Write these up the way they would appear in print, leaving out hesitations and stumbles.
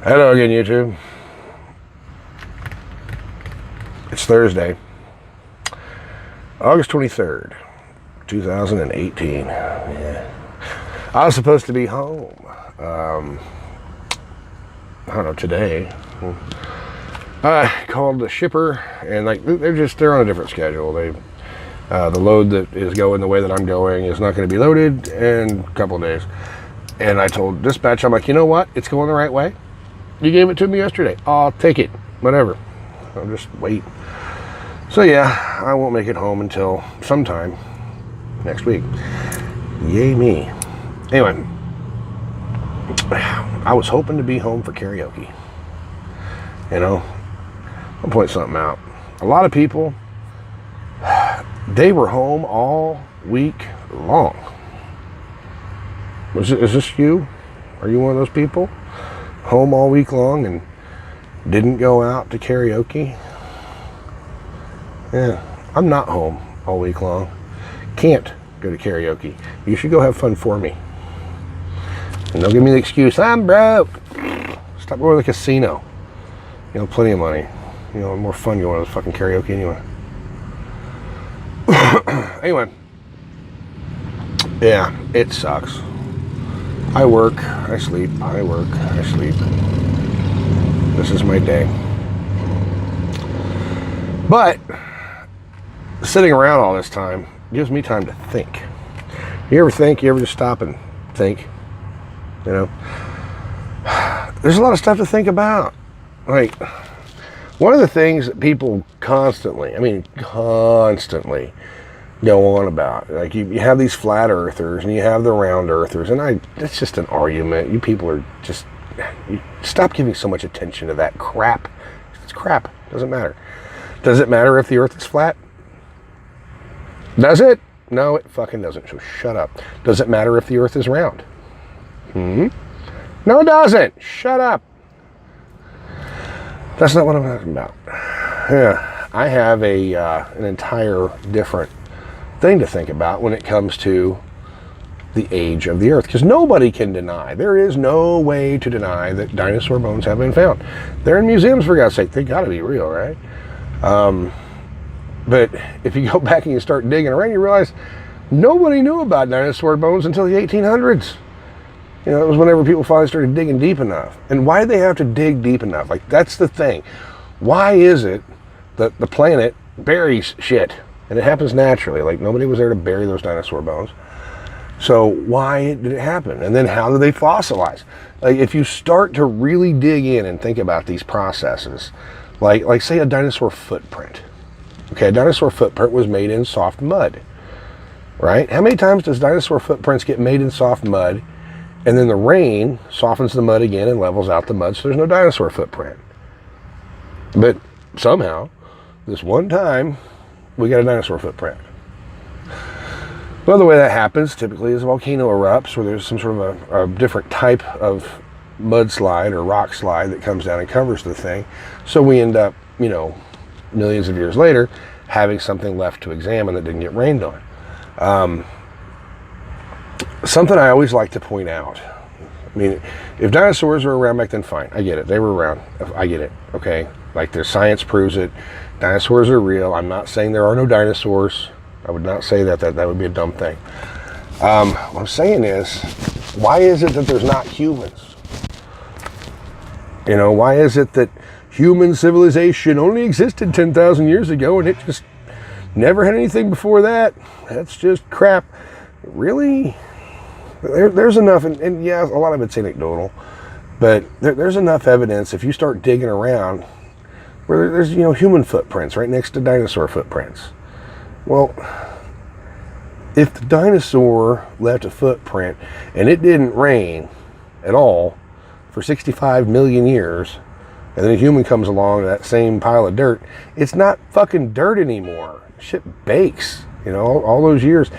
Hello again, YouTube. It's Thursday, August 23rd, 2018. Yeah. I was supposed to be home, I don't know, today. I called the shipper, and they're on a different schedule. The load that is going the way that I'm going is not going to be loaded in a couple of days. And I told dispatch, I'm like, you know what? It's going the right way. You gave it to me yesterday. I'll take it. Whatever. I'll just wait. So yeah, I won't make it home until sometime next week. Yay me. Anyway, I was hoping to be home for karaoke. You know, I'll point something out. A lot of people, they were home all week long. Is this you? Are you one of those people? Home all week long and didn't go out to karaoke? Yeah, I'm not home all week long. Can't go to karaoke. You should go have fun for me. And don't give me the excuse, I'm broke. Stop going to the casino. You know, plenty of money. You know, more fun going to fucking karaoke anyway. Anyway. Yeah, it sucks. I work, I sleep, I work, I sleep. This is my day. But sitting around all this time gives me time to think. You ever think? You ever just stop and think? You know? There's a lot of stuff to think about. Like, one of the things that people constantly go on about, like you have these flat earthers and you have the round earthers, and it's just an argument. You people are just, you stop giving so much attention to that crap. It's crap. Doesn't matter. Does it matter if the earth is flat? Does it? No, it fucking doesn't. So shut up. Does it matter if the earth is round? No, it doesn't. Shut up. That's not what I'm talking about. Yeah, I have an entire different thing to think about when it comes to the age of the earth, because nobody can deny, there is no way to deny that dinosaur bones have been found. They're in museums, for God's sake. They gotta be real, right? But if you go back and you start digging around, you realize nobody knew about dinosaur bones until the 1800s. You know, it was whenever people finally started digging deep enough. And why do they have to dig deep enough? Like, that's the thing. Why is it that the planet buries shit? And it happens naturally. Like, nobody was there to bury those dinosaur bones. So why did it happen? And then how did they fossilize? Like, if you start to really dig in and think about these processes, like say a dinosaur footprint. Okay, a dinosaur footprint was made in soft mud, right? How many times does dinosaur footprints get made in soft mud, and then the rain softens the mud again and levels out the mud, so there's no dinosaur footprint? But somehow, this one time, we got a dinosaur footprint. Another way that happens typically is a volcano erupts, where there's some sort of a different type of mudslide or rock slide that comes down and covers the thing. So we end up, you know, millions of years later, having something left to examine that didn't get rained on. Something I always like to point out. I mean, if dinosaurs were around back then, fine. I get it. They were around. I get it. Okay. Like, their science proves it. Dinosaurs are real. I'm not saying there are no dinosaurs. I would not say that. That would be a dumb thing. What I'm saying is, why is it that there's not humans? You know, why is it that human civilization only existed 10,000 years ago and it just never had anything before that? That's just crap. Really? There's enough, and yeah, a lot of it's anecdotal, but there's enough evidence if you start digging around where there's, you know, human footprints right next to dinosaur footprints. Well, if the dinosaur left a footprint and it didn't rain at all for 65 million years, and then a human comes along to that same pile of dirt, it's not fucking dirt anymore. Shit bakes, you know, all those years.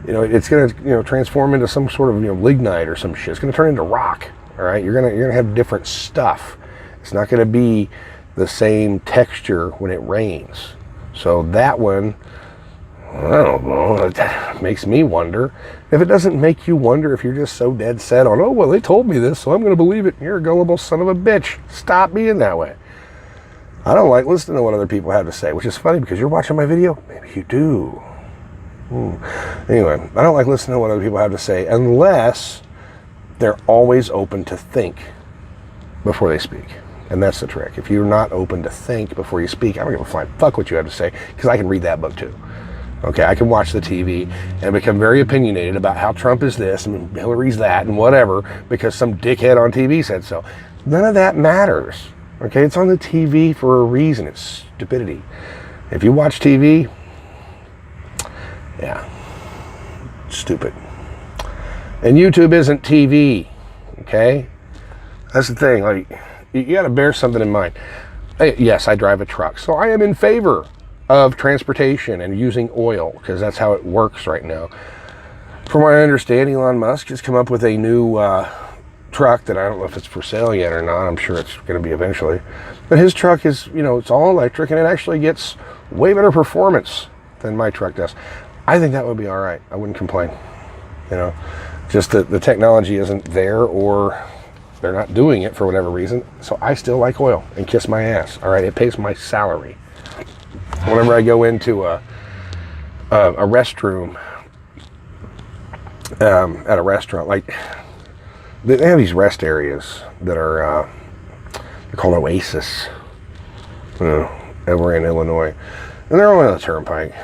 You know, it's gonna, you know, transform into some sort of, you know, lignite or some shit. It's gonna turn into rock. All right, you're gonna have different stuff. It's not gonna be the same texture when it rains. So that one, I don't know. It makes me wonder. If it doesn't make you wonder, if you're just so dead set on, oh, well, they told me this, so I'm going to believe it. You're a gullible son of a bitch. Stop being that way. I don't like listening to what other people have to say, which is funny because you're watching my video. Maybe you do. Anyway, I don't like listening to what other people have to say unless they're always open to think before they speak. And that's the trick. If you're not open to think before you speak, I don't give a flying fuck what you have to say, because I can read that book too. Okay, I can watch the TV and become very opinionated about how Trump is this and Hillary's that and whatever because some dickhead on TV said so. None of that matters. Okay, it's on the TV for a reason. It's stupidity. If you watch TV, yeah, stupid. And YouTube isn't TV. Okay, that's the thing. Like, you got to bear something in mind. Hey, yes, I drive a truck, so I am in favor of transportation and using oil because that's how it works right now. From what I understand, Elon Musk has come up with a new truck that I don't know if it's for sale yet or not. I'm sure it's going to be eventually. But his truck is, it's all electric and it actually gets way better performance than my truck does. I think that would be all right. I wouldn't complain. Just that the technology isn't there or they're not doing it for whatever reason. So I still like oil and kiss my ass. All right, it pays my salary. Whenever I go into a restroom at a restaurant, like they have these rest areas that are they're called Oasis, over in Illinois, and they're on the turnpike.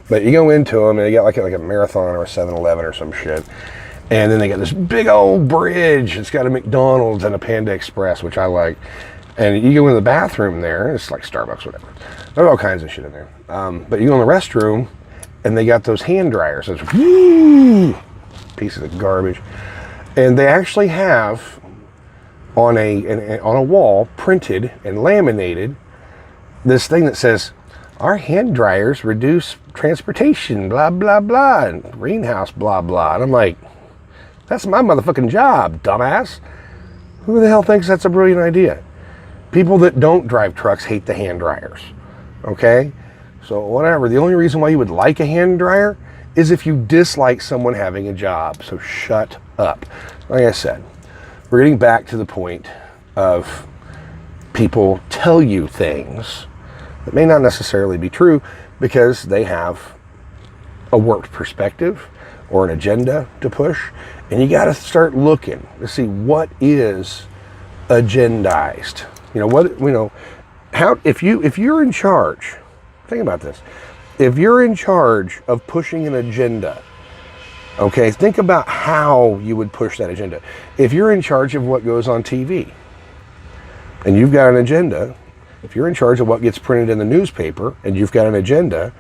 But you go into them and they got like a Marathon or a 7-Eleven or some shit, and then they got this big old bridge. It's got a McDonald's and a Panda Express, which I like. And you go in the bathroom there, it's like Starbucks, whatever. There's all kinds of shit in there. But you go in the restroom, and they got those hand dryers. Those pieces of garbage. And they actually have on a wall, printed and laminated, this thing that says, our hand dryers reduce transportation, blah, blah, blah, and greenhouse, blah, blah. And I'm like, that's my motherfucking job, dumbass. Who the hell thinks that's a brilliant idea? People that don't drive trucks hate the hand dryers, okay? So whatever, the only reason why you would like a hand dryer is if you dislike someone having a job, so shut up. Like I said, we're getting back to the point of people tell you things that may not necessarily be true because they have a warped perspective or an agenda to push, and you gotta start looking to see what is agendized. If you're in charge, think about this. If you're in charge of pushing an agenda, okay, think about how you would push that agenda. If you're in charge of what goes on TV and you've got an agenda, if you're in charge of what gets printed in the newspaper and you've got an agenda,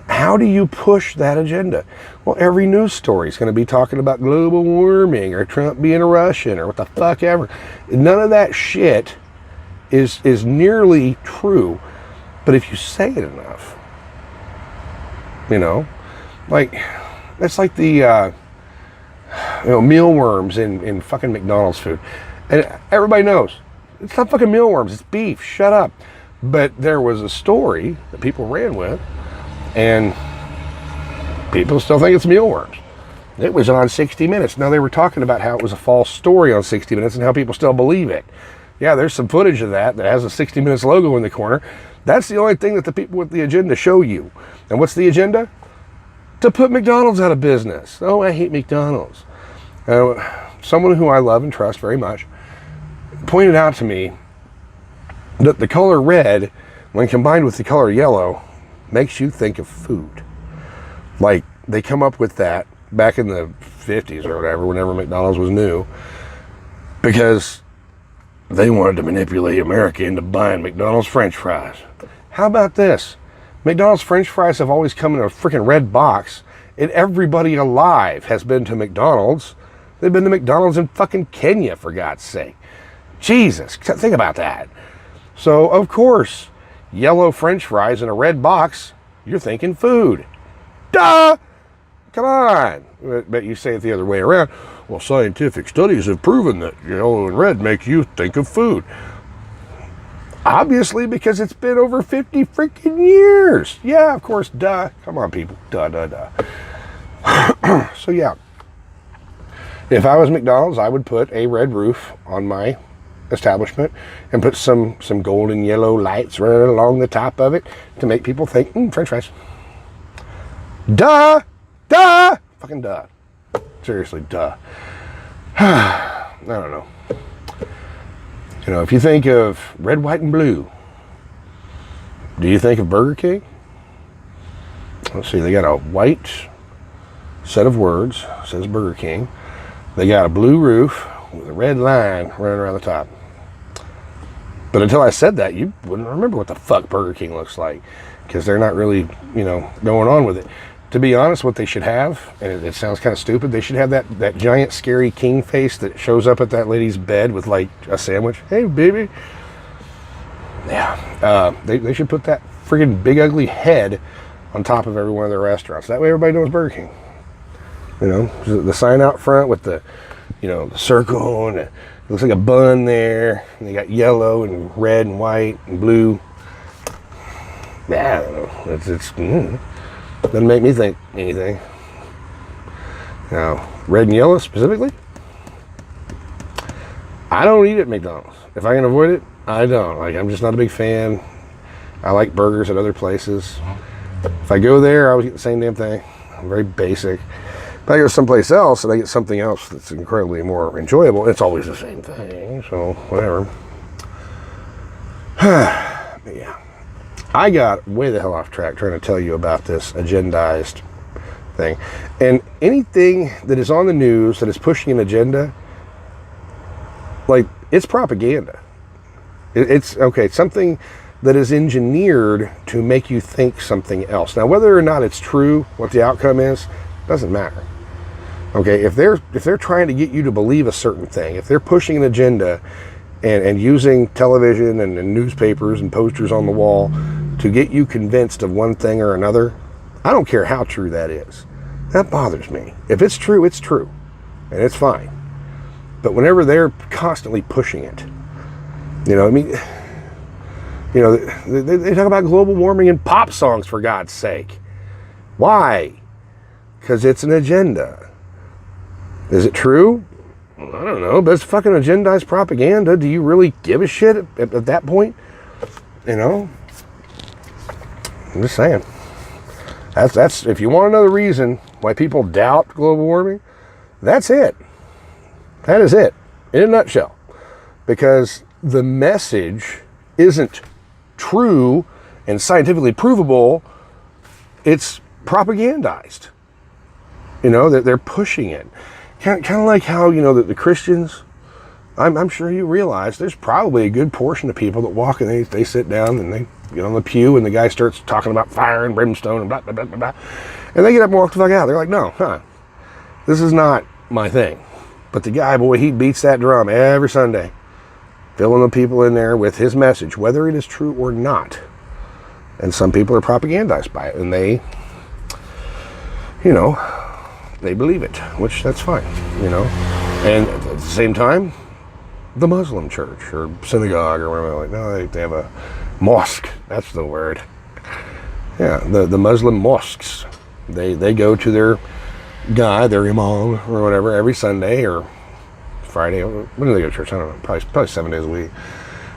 how do you push that agenda? Well, every news story is going to be talking about global warming or Trump being a Russian or what the fuck ever. None of that shit is nearly true, but if you say it enough, like it's like the mealworms in fucking McDonald's food, and everybody knows it's not fucking mealworms, it's beef. Shut up. But there was a story that people ran with, and people still think it's mealworms. It was on 60 Minutes. Now, they were talking about how it was a false story on 60 Minutes and how people still believe it. Yeah, there's some footage of that has a 60 Minutes logo in the corner. That's the only thing that the people with the agenda show you. And what's the agenda? To put McDonald's out of business. Oh, I hate McDonald's. Someone who I love and trust very much pointed out to me that the color red, when combined with the color yellow, makes you think of food. Like, they come up with that back in the 50s or whatever, whenever McDonald's was new, because they wanted to manipulate America into buying McDonald's French fries. How about this? McDonald's French fries have always come in a freaking red box, and everybody alive has been to McDonald's. They've been to McDonald's in fucking Kenya, for God's sake. Jesus, think about that. So, of course, yellow French fries in a red box, you're thinking food. Duh! Come on. But you say it the other way around. Well, scientific studies have proven that yellow and red make you think of food. Obviously, because it's been over 50 freaking years. Yeah, of course, duh. Come on, people. Duh. So, yeah. If I was McDonald's, I would put a red roof on my establishment and put some gold and yellow lights running along the top of it to make people think, French fries. Duh. Fucking duh. Seriously, duh. I don't know. You know, if you think of red, white, and blue, do you think of Burger King? Let's see, they got a white set of words, says Burger King. They got a blue roof with a red line running around the top. But until I said that, you wouldn't remember what the fuck Burger King looks like, because they're not really, going on with it. To be honest, what they should have, and it sounds kind of stupid, they should have that giant scary king face that shows up at that lady's bed with like a sandwich. Hey, baby. Yeah. They should put that friggin' big ugly head on top of every one of their restaurants. That way everybody knows Burger King. The sign out front with the circle, and it looks like a bun there. And they got yellow and red and white and blue. Yeah, I don't know. Doesn't make me think anything. Now, red and yellow specifically, I don't eat at McDonald's. If I can avoid it, I don't. I'm just not a big fan. I like burgers at other places. If I go there, I always get the same damn thing. I'm very basic. If I go someplace else and I get something else that's incredibly more enjoyable, it's always the same thing. So, whatever. But yeah. I got way the hell off track trying to tell you about this agendized thing. And anything that is on the news that is pushing an agenda, it's propaganda. It's something that is engineered to make you think something else. Now, whether or not it's true, what the outcome is, doesn't matter. Okay, if they're trying to get you to believe a certain thing, if they're pushing an agenda and using television and newspapers and posters on the wall to get you convinced of one thing or another, I don't care how true that is. That bothers me. If it's true, it's true. And it's fine. But whenever they're constantly pushing it, they talk about global warming in pop songs, for God's sake. Why? Because it's an agenda. Is it true? I don't know, but it's fucking agendized propaganda. Do you really give a shit at that point? I'm just saying. That's if you want another reason why people doubt global warming, that's it. That is it, in a nutshell. Because the message isn't true and scientifically provable. It's propagandized. They're pushing it. Kind of like how, the Christians, I'm sure you realize there's probably a good portion of people that walk and they sit down and they get on the pew and the guy starts talking about fire and brimstone and blah, blah, blah, blah, blah. And they get up and walk the fuck out. They're like, no, this is not my thing. But the guy, boy, he beats that drum every Sunday, filling the people in there with his message, whether it is true or not. And some people are propagandized by it, and they believe it, which that's fine, And at the same time, the Muslim church or synagogue or whatever, no, they have a mosque. That's the word. Yeah, the Muslim mosques. They go to their guy, their imam or whatever, every Sunday or Friday. When do they go to church? I don't know. Probably 7 days a week.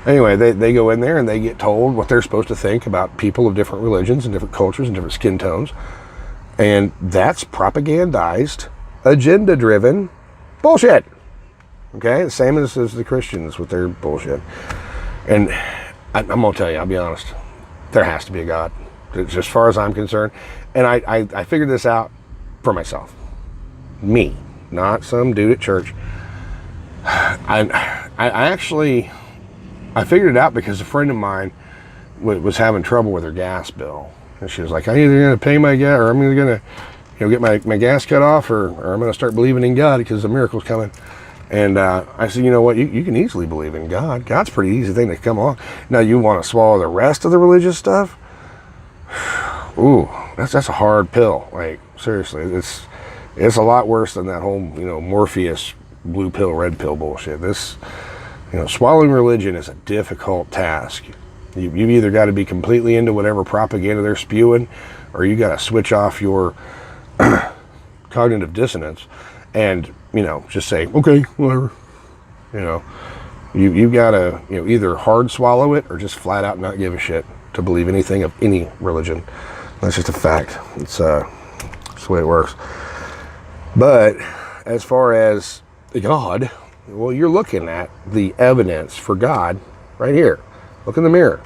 Anyway, they go in there and they get told what they're supposed to think about people of different religions and different cultures and different skin tones. And that's propagandized, agenda-driven bullshit. Okay? The same as the Christians with their bullshit. And I'm going to tell you, I'll be honest, there has to be a God, as far as I'm concerned. And I figured this out for myself. Me, not some dude at church. I figured it out because a friend of mine was having trouble with her gas bill. And she was like, I'm either going to pay my gas, or I'm either going to get my gas cut off, or I'm going to start believing in God because the miracle's coming. And I said, you know what, you can easily believe in God. God's a pretty easy thing to come along. Now, you want to swallow the rest of the religious stuff? Ooh, that's a hard pill. Like, seriously, it's a lot worse than that whole, Morpheus blue pill, red pill bullshit. This, swallowing religion is a difficult task. You've either got to be completely into whatever propaganda they're spewing, or you got to switch off your cognitive dissonance and, just say, okay, whatever. You've got to, either hard swallow it or just flat out not give a shit to believe anything of any religion. That's just a fact. It's the way it works. But as far as God, well, you're looking at the evidence for God right here. Look in the mirror.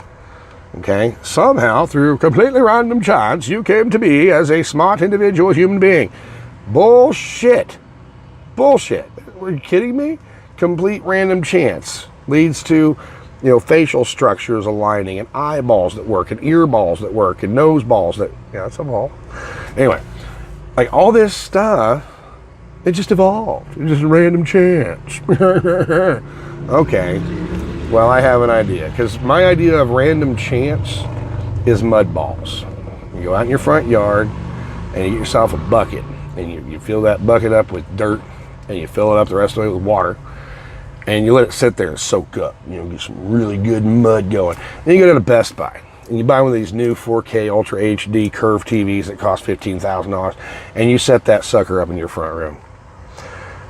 Okay? Somehow, through completely random chance, you came to be as a smart individual human being. Bullshit. Bullshit. Are you kidding me? Complete random chance leads to, facial structures aligning, and eyeballs that work, and ear balls that work, and nose balls that, it's evolved. Anyway, like all this stuff, it just evolved. It's just a random chance. Okay. Well, I have an idea, because my idea of random chance is mud balls. You go out in your front yard and you get yourself a bucket, and you fill that bucket up with dirt, and you fill it up the rest of the way with water, and you let it sit there and soak up. Get some really good mud going. Then you go to Best Buy and you buy one of these new 4K Ultra HD curved TVs that cost $15,000, and you set that sucker up in your front room.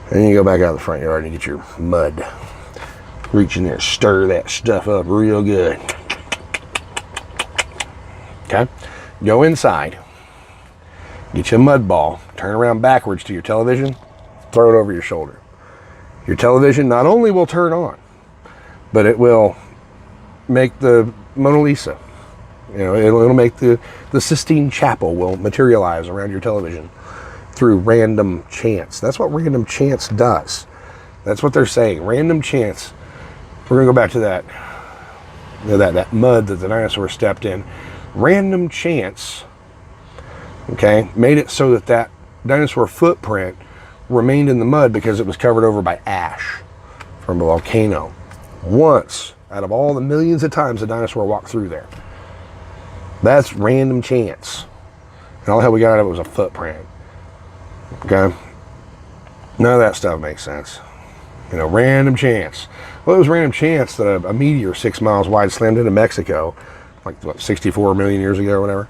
And then you go back out of the front yard and you get your mud. Reach in there, stir that stuff up real good. Okay? Go inside, get you a mud ball, turn around backwards to your television, throw it over your shoulder. Your television not only will turn on, but it will make the Mona Lisa. It'll make the Sistine Chapel will materialize around your television through random chance. That's what random chance does. That's what they're saying. Random chance. We're going to go back to that, that mud that the dinosaur stepped in. Random chance, okay, made it so that dinosaur footprint remained in the mud because it was covered over by ash from a volcano. Once out of all the millions of times the dinosaur walked through there. That's random chance. And all the hell we got out of it was a footprint. Okay? None of that stuff makes sense. Random chance. Well, it was random chance that a meteor 6 miles wide slammed into Mexico, 64 million years ago or whatever.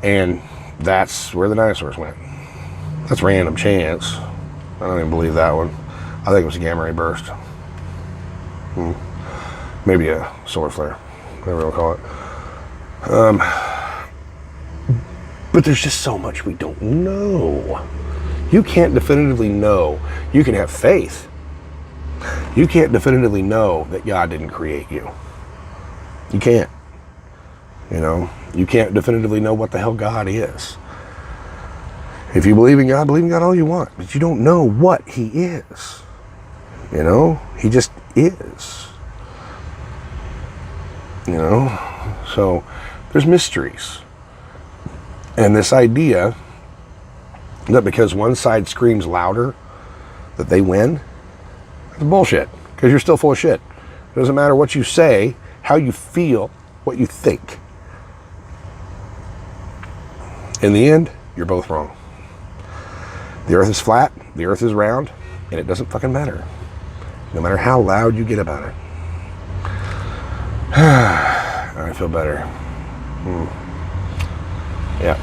And that's where the dinosaurs went. That's random chance. I don't even believe that one. I think it was a gamma ray burst. Maybe a solar flare, whatever we'll call it. But there's just so much we don't know. You can't definitively know. You can have faith. You can't definitively know that God didn't create you. You can't. You can't definitively know what the hell God is. If you believe in God all you want, but you don't know what He is. He just is. So there's mysteries. And this idea that because one side screams louder that they win, that's bullshit. Because you're still full of shit. It doesn't matter what you say, how you feel, what you think. In the end, you're both wrong. The earth is flat, the earth is round, and it doesn't fucking matter. No matter how loud you get about it. I feel better. Yeah.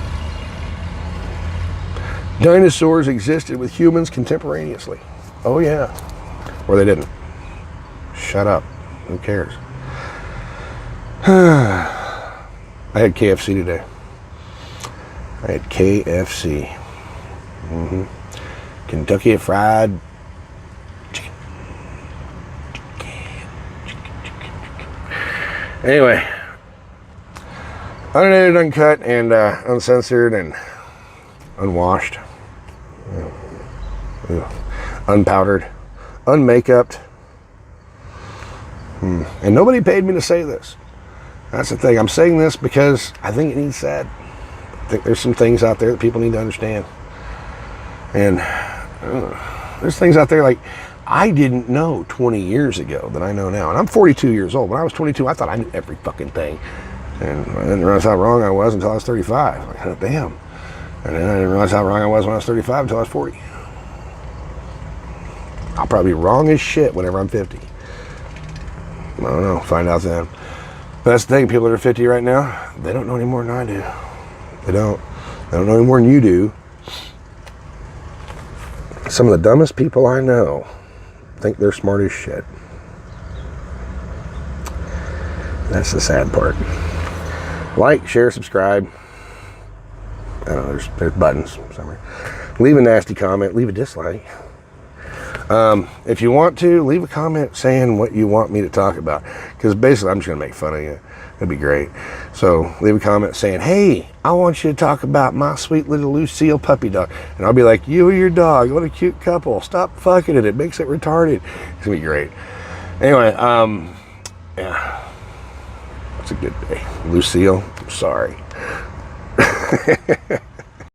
Dinosaurs existed with humans contemporaneously. Oh yeah. Or they didn't. Shut up. Who cares? I had KFC today. I had KFC. Kentucky Fried Chicken. Anyway, unedited, uncut, and uncensored, and unwashed, unpowdered, unmakeuped. And nobody paid me to say this. That's the thing. I'm saying this because I think it needs said. I think there's some things out there that people need to understand. And there's things out there like I didn't know 20 years ago that I know now. And I'm 42 years old. When I was 22, I thought I knew every fucking thing. And I didn't realize how wrong I was until I was 35. Like, oh, damn. And then I didn't realize how wrong I was when I was 35 until I was 40. I'll probably be wrong as shit whenever I'm 50. I don't know. Find out then. But that's the thing, people that are 50 right now, they don't know any more than I do. They don't know any more than you do. Some of the dumbest people I know think they're smart as shit. That's the sad part. Like, share, subscribe. I don't know, there's buttons somewhere. Leave a nasty comment, leave a dislike. If you want to, leave a comment saying what you want me to talk about. Because basically, I'm just going to make fun of you. That'd be great. So leave a comment saying, hey, I want you to talk about my sweet little Lucille puppy dog. And I'll be like, you and your dog, what a cute couple. Stop fucking it. It makes it retarded. It's going to be great. Anyway, yeah. It's a good day. Lucille, I'm sorry.